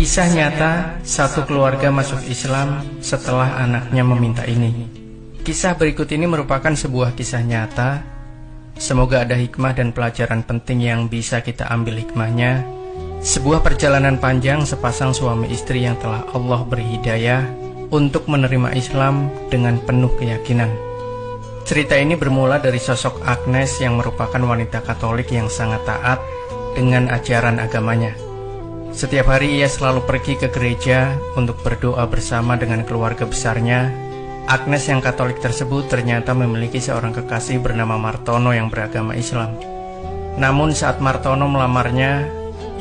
Kisah nyata satu keluarga masuk Islam setelah anaknya meminta ini. Kisah berikut ini merupakan sebuah kisah nyata. Semoga ada hikmah dan pelajaran penting yang bisa kita ambil hikmahnya. Sebuah perjalanan panjang sepasang suami istri yang telah Allah beri hidayah untuk menerima Islam dengan penuh keyakinan. Cerita ini bermula dari sosok Agnes yang merupakan wanita Katolik yang sangat taat dengan ajaran agamanya. Setiap hari ia selalu pergi ke gereja untuk berdoa bersama dengan keluarga besarnya. Agnes yang Katolik tersebut ternyata memiliki seorang kekasih bernama Martono yang beragama Islam. Namun saat Martono melamarnya,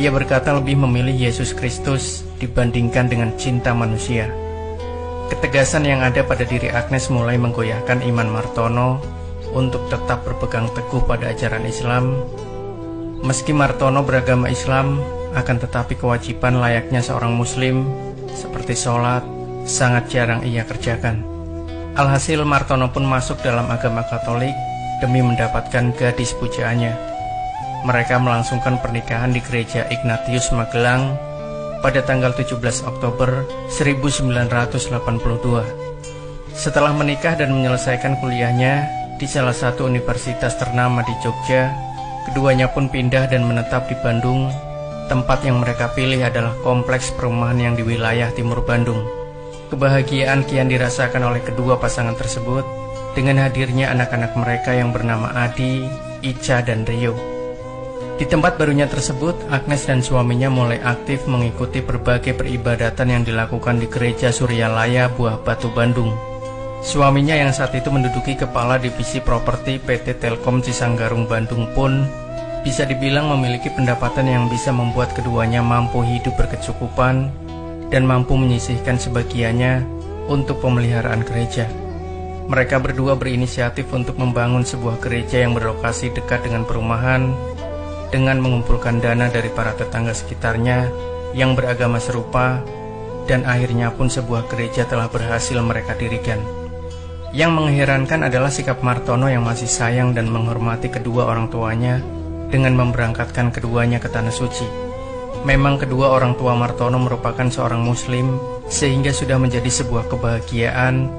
ia berkata lebih memilih Yesus Kristus dibandingkan dengan cinta manusia. Ketegasan yang ada pada diri Agnes mulai menggoyahkan iman Martono untuk tetap berpegang teguh pada ajaran Islam. Meski Martono beragama Islam, akan tetapi kewajiban layaknya seorang muslim seperti sholat sangat jarang ia kerjakan. Alhasil Martono pun masuk dalam agama Katolik demi mendapatkan gadis pujaannya. Mereka melangsungkan pernikahan di gereja Ignatius Magelang pada tanggal 17 Oktober 1982. Setelah menikah dan menyelesaikan kuliahnya di salah satu universitas ternama di Jogja, keduanya pun pindah dan menetap di Bandung. Tempat yang mereka pilih adalah kompleks perumahan yang di wilayah timur Bandung. Kebahagiaan kian dirasakan oleh kedua pasangan tersebut dengan hadirnya anak-anak mereka yang bernama Adi, Ica, dan Rio. Di tempat barunya tersebut, Agnes dan suaminya mulai aktif mengikuti berbagai peribadatan yang dilakukan di Gereja Suryalaya Buah Batu Bandung. Suaminya yang saat itu menduduki kepala divisi properti PT Telkom Cisanggarung Bandung pun bisa dibilang memiliki pendapatan yang bisa membuat keduanya mampu hidup berkecukupan dan mampu menyisihkan sebagiannya untuk pemeliharaan gereja. Mereka berdua berinisiatif untuk membangun sebuah gereja yang berlokasi dekat dengan perumahan dengan mengumpulkan dana dari para tetangga sekitarnya yang beragama serupa, dan akhirnya pun sebuah gereja telah berhasil mereka dirikan. Yang mengherankan adalah sikap Martono yang masih sayang dan menghormati kedua orang tuanya dengan memberangkatkan keduanya ke Tanah Suci. Memang kedua orang tua Martono merupakan seorang muslim, sehingga sudah menjadi sebuah kebahagiaan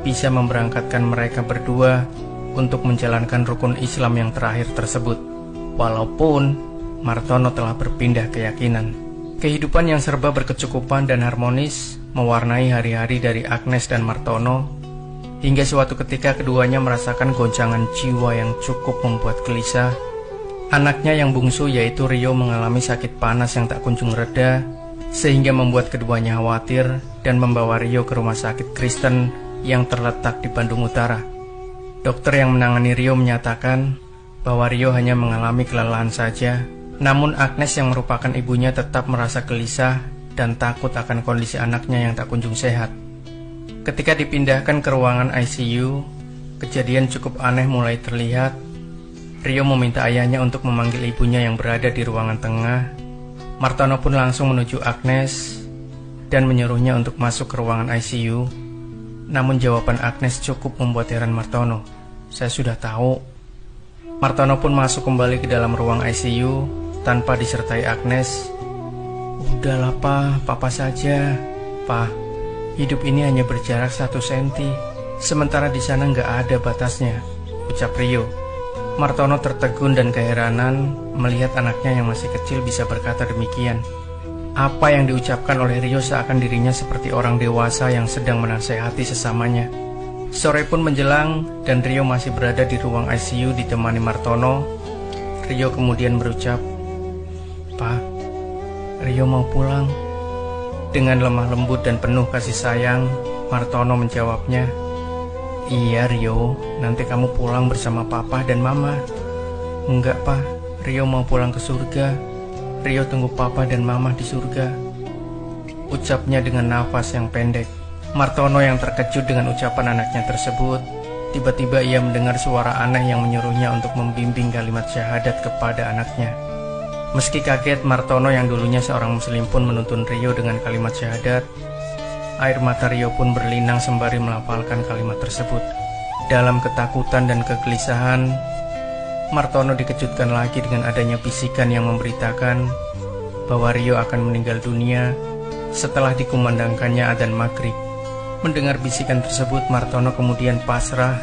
bisa memberangkatkan mereka berdua untuk menjalankan rukun Islam yang terakhir tersebut. Walaupun Martono telah berpindah keyakinan. Kehidupan yang serba berkecukupan dan harmonis mewarnai hari-hari dari Agnes dan Martono, hingga suatu ketika keduanya merasakan goncangan jiwa yang cukup membuat gelisah. Anaknya yang bungsu yaitu Rio mengalami sakit panas yang tak kunjung reda, sehingga membuat keduanya khawatir dan membawa Rio ke rumah sakit Kristen yang terletak di Bandung Utara. Dokter yang menangani Rio menyatakan bahwa Rio hanya mengalami kelelahan saja, namun Agnes yang merupakan ibunya tetap merasa gelisah dan takut akan kondisi anaknya yang tak kunjung sehat. Ketika dipindahkan ke ruangan ICU, kejadian cukup aneh mulai terlihat. Rio meminta ayahnya untuk memanggil ibunya yang berada di ruangan tengah. Martono pun langsung menuju Agnes dan menyuruhnya untuk masuk ke ruangan ICU. Namun jawaban Agnes cukup membuat heran Martono. "Saya sudah tahu." Martono pun masuk kembali ke dalam ruang ICU tanpa disertai Agnes. "Udahlah papa saja. Pa, hidup ini hanya berjarak 1 senti, sementara di sana nggak ada batasnya," ucap Rio. Martono tertegun dan keheranan melihat anaknya yang masih kecil bisa berkata demikian. Apa yang diucapkan oleh Rio seakan dirinya seperti orang dewasa yang sedang menasehati sesamanya. Sore pun menjelang dan Rio masih berada di ruang ICU ditemani Martono. Rio kemudian berucap, "Pa, Rio mau pulang." Dengan lemah lembut dan penuh kasih sayang, Martono menjawabnya, "Iya Rio, nanti kamu pulang bersama papa dan mama." "Enggak pa, Rio mau pulang ke surga. Rio tunggu papa dan mama di surga," ucapnya dengan nafas yang pendek. Martono yang terkejut dengan ucapan anaknya tersebut, tiba-tiba ia mendengar suara aneh yang menyuruhnya untuk membimbing kalimat syahadat kepada anaknya. Meski kaget, Martono yang dulunya seorang muslim pun menuntun Rio dengan kalimat syahadat. Air mata Rio pun berlinang sembari melafalkan kalimat tersebut. Dalam ketakutan dan kegelisahan, Martono dikejutkan lagi dengan adanya bisikan yang memberitakan bahwa Rio akan meninggal dunia setelah dikumandangkannya adzan maghrib. Mendengar bisikan tersebut, Martono kemudian pasrah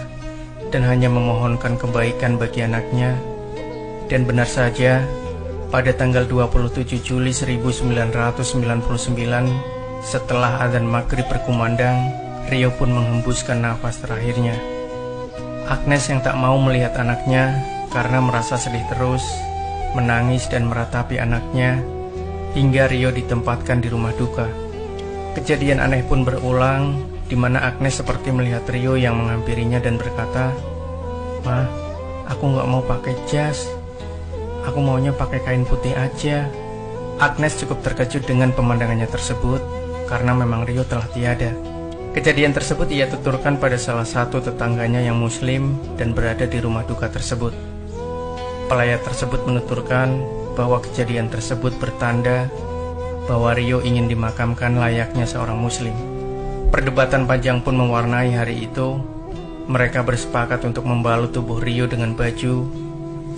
dan hanya memohonkan kebaikan bagi anaknya. Dan benar saja, pada tanggal 27 Juli 1999, setelah adzan maghrib berkumandang, Rio pun menghembuskan nafas terakhirnya. Agnes yang tak mau melihat anaknya karena merasa sedih terus, menangis dan meratapi anaknya hingga Rio ditempatkan di rumah duka. Kejadian aneh pun berulang, di mana Agnes seperti melihat Rio yang menghampirinya dan berkata, "Ma, aku gak mau pakai jas. Aku maunya pakai kain putih aja." Agnes cukup terkejut dengan pemandangannya tersebut karena memang Rio telah tiada. Kejadian tersebut ia tuturkan pada salah satu tetangganya yang muslim dan berada di rumah duka tersebut. Pelayat tersebut menuturkan bahwa kejadian tersebut bertanda bahwa Rio ingin dimakamkan layaknya seorang muslim. Perdebatan panjang pun mewarnai hari itu. Mereka bersepakat untuk membalut tubuh Rio dengan baju,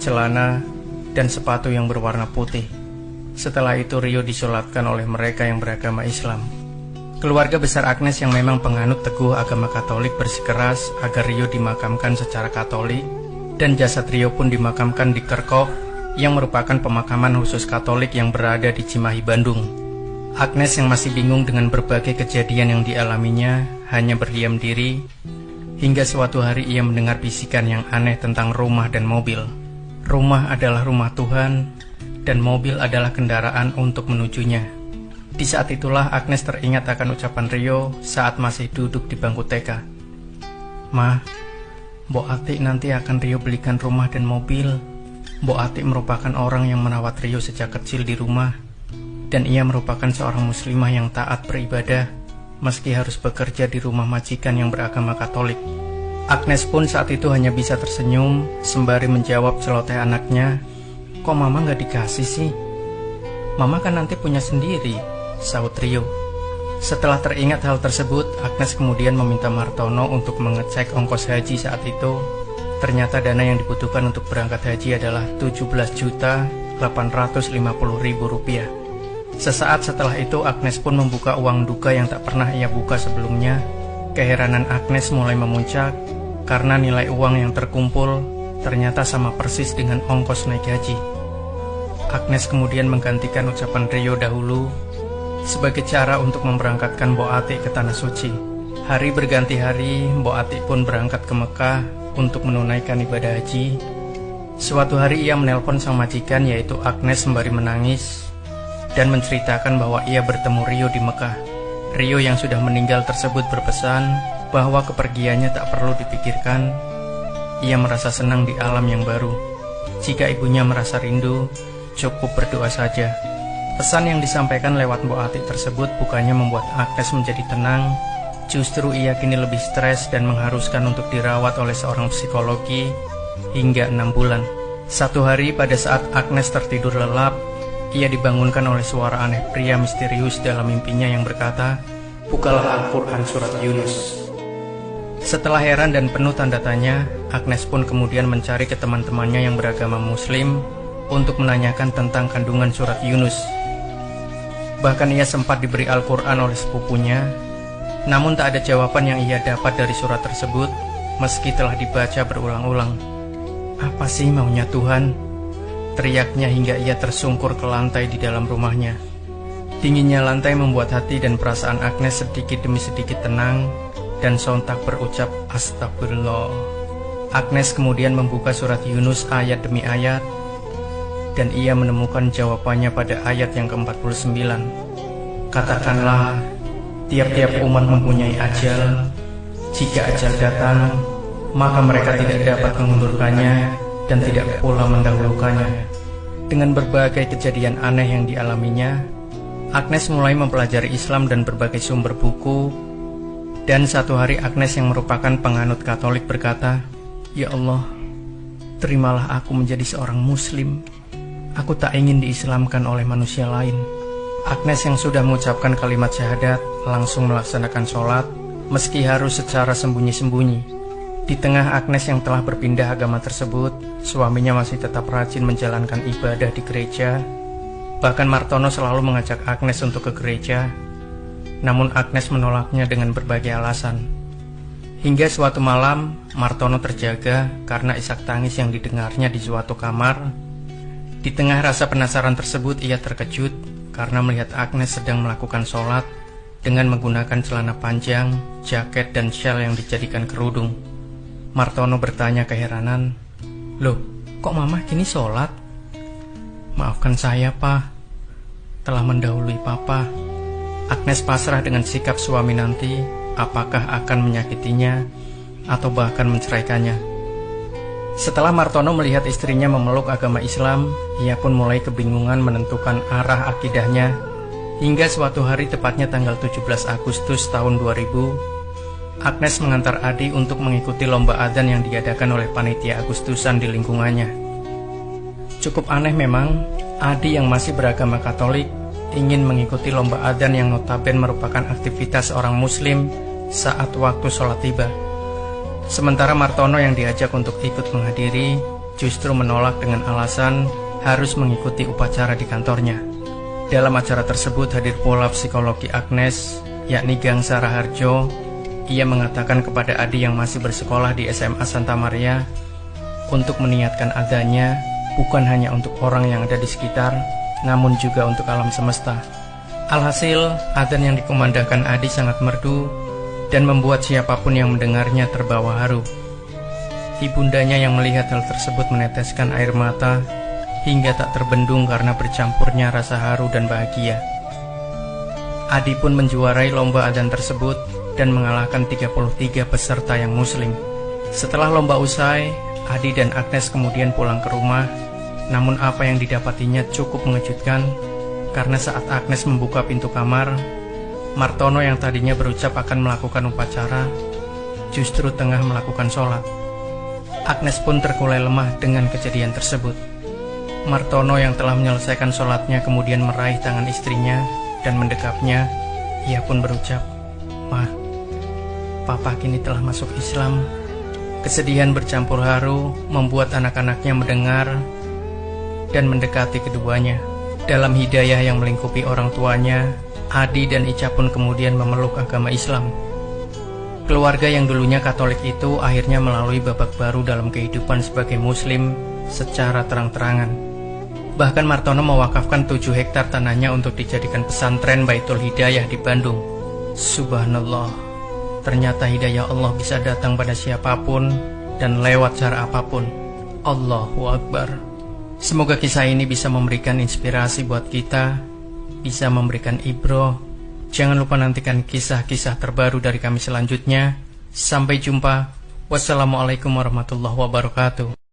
celana, dan sepatu yang berwarna putih. Setelah itu Rio disolatkan oleh mereka yang beragama Islam. Keluarga besar Agnes yang memang penganut teguh agama Katolik bersikeras agar Rio dimakamkan secara Katolik, dan jasad Rio pun dimakamkan di Kerkop yang merupakan pemakaman khusus Katolik yang berada di Cimahi, Bandung. Agnes yang masih bingung dengan berbagai kejadian yang dialaminya hanya berdiam diri hingga suatu hari ia mendengar bisikan yang aneh tentang rumah dan mobil. Rumah adalah rumah Tuhan dan mobil adalah kendaraan untuk menujunya. Di saat itulah Agnes teringat akan ucapan Rio saat masih duduk di bangku TK. "Ma, Mbok Atik nanti akan Rio belikan rumah dan mobil. Mbok Atik merupakan orang yang merawat Rio sejak kecil di rumah, dan ia merupakan seorang muslimah yang taat beribadah meski harus bekerja di rumah majikan yang beragama Katolik." Agnes pun saat itu hanya bisa tersenyum sembari menjawab celoteh anaknya, "Kok Mama gak dikasih sih? Mama kan nanti punya sendiri," sahut Rio. Setelah teringat hal tersebut, Agnes kemudian meminta Martono untuk mengecek ongkos haji saat itu. Ternyata dana yang dibutuhkan untuk berangkat haji adalah Rp17.850.000. Sesaat setelah itu Agnes pun membuka uang duka yang tak pernah ia buka sebelumnya. Keheranan Agnes mulai memuncak karena nilai uang yang terkumpul ternyata sama persis dengan ongkos naik haji. Agnes kemudian menggantikan ucapan Rio dahulu sebagai cara untuk memberangkatkan Mbok Atik ke Tanah Suci. Hari berganti hari, Mbok Atik pun berangkat ke Mekah untuk menunaikan ibadah haji. Suatu hari ia menelpon sang majikan yaitu Agnes sembari menangis dan menceritakan bahwa ia bertemu Rio di Mekah. Rio yang sudah meninggal tersebut berpesan bahwa kepergiannya tak perlu dipikirkan. Ia merasa senang di alam yang baru. Jika ibunya merasa rindu, cukup berdoa saja. Pesan yang disampaikan lewat Mbok Atik tersebut bukannya membuat Agnes menjadi tenang, justru ia kini lebih stres dan mengharuskan untuk dirawat oleh seorang psikologi hingga 6 bulan. Satu hari pada saat Agnes tertidur lelap, ia dibangunkan oleh suara aneh pria misterius dalam mimpinya yang berkata, "Bukalah Al-Quran surat Yunus." Setelah heran dan penuh tanda tanya, Agnes pun kemudian mencari ke teman-temannya yang beragama muslim untuk menanyakan tentang kandungan surat Yunus. Bahkan ia sempat diberi Al-Quran oleh sepupunya, namun tak ada jawaban yang ia dapat dari surat tersebut meski telah dibaca berulang-ulang. "Apa sih maunya Tuhan?" teriaknya hingga ia tersungkur ke lantai di dalam rumahnya. Dinginnya lantai membuat hati dan perasaan Agnes sedikit demi sedikit tenang dan sontak berucap astagfirullah. Agnes kemudian membuka surat Yunus ayat demi ayat dan ia menemukan jawabannya pada ayat yang ke-49. "Katakanlah, tiap-tiap umat mempunyai ajal. Jika ajal datang, maka mereka tidak dapat mengundurkannya dan tidak pula mendahulukannya." Dengan berbagai kejadian aneh yang dialaminya, Agnes mulai mempelajari Islam dan berbagai sumber buku. Dan satu hari Agnes yang merupakan penganut Katolik berkata, "Ya Allah, terimalah aku menjadi seorang muslim. Aku tak ingin diislamkan oleh manusia lain." Agnes yang sudah mengucapkan kalimat syahadat langsung melaksanakan sholat meski harus secara sembunyi-sembunyi. Di tengah Agnes yang telah berpindah agama tersebut, suaminya masih tetap rajin menjalankan ibadah di gereja. Bahkan Martono selalu mengajak Agnes untuk ke gereja. namun Agnes menolaknya dengan berbagai alasan. Hingga suatu malam, Martono terjaga karena isak tangis yang didengarnya di suatu kamar. Di tengah rasa penasaran tersebut, ia terkejut karena melihat Agnes sedang melakukan sholat dengan menggunakan celana panjang, jaket, dan syal yang dijadikan kerudung. Martono bertanya keheranan, "Loh, kok Mama kini sholat?" "Maafkan saya, Pak. Telah mendahului Papa." Agnes pasrah dengan sikap suami nanti, apakah akan menyakitinya atau bahkan menceraikannya. Setelah Martono melihat istrinya memeluk agama Islam, ia pun mulai kebingungan menentukan arah akidahnya. Hingga suatu hari, tepatnya tanggal 17 Agustus tahun 2000, Agnes mengantar Adi untuk mengikuti lomba adzan yang diadakan oleh panitia Agustusan di lingkungannya. Cukup aneh memang, Adi yang masih beragama Katolik ingin mengikuti lomba adzan yang notabene merupakan aktivitas orang muslim saat waktu sholat tiba. Sementara Martono yang diajak untuk ikut menghadiri justru menolak dengan alasan harus mengikuti upacara di kantornya. Dalam acara tersebut hadir pula psikologi Agnes, yakni Gangsa Raharjo. Ia mengatakan kepada Adi yang masih bersekolah di SMA Santa Maria untuk meniatkan adzannya bukan hanya untuk orang yang ada di sekitar, namun juga untuk alam semesta. Alhasil, adzan yang dikumandangkan Adi sangat merdu dan membuat siapapun yang mendengarnya terbawa haru. Ibundanya yang melihat hal tersebut meneteskan air mata hingga tak terbendung karena bercampurnya rasa haru dan bahagia. Adi pun menjuarai lomba adzan tersebut dan mengalahkan 33 peserta yang muslim. Setelah lomba usai, Adi dan Agnes kemudian pulang ke rumah. Namun apa yang didapatinya cukup mengejutkan, karena saat Agnes membuka pintu kamar, Martono yang tadinya berucap akan melakukan upacara, justru tengah melakukan sholat. Agnes pun terkulai lemah dengan kejadian tersebut. Martono yang telah menyelesaikan sholatnya kemudian meraih tangan istrinya dan mendekapnya. Ia pun berucap, "Mah, Papa kini telah masuk Islam." Kesedihan bercampur haru membuat anak-anaknya mendengar dan mendekati keduanya. Dalam hidayah yang melingkupi orang tuanya, Adi dan Ica pun kemudian memeluk agama Islam. Keluarga yang dulunya Katolik itu akhirnya melalui babak baru dalam kehidupan sebagai Muslim secara terang-terangan. Bahkan Martono mewakafkan 7 hektar tanahnya untuk dijadikan pesantren Baitul Hidayah di Bandung. Subhanallah, ternyata hidayah Allah bisa datang pada siapapun dan lewat cara apapun. Allahu Akbar. Semoga kisah ini bisa memberikan inspirasi buat kita, bisa memberikan ibroh. Jangan lupa nantikan kisah-kisah terbaru dari kami selanjutnya. Sampai jumpa. Wassalamualaikum warahmatullahi wabarakatuh.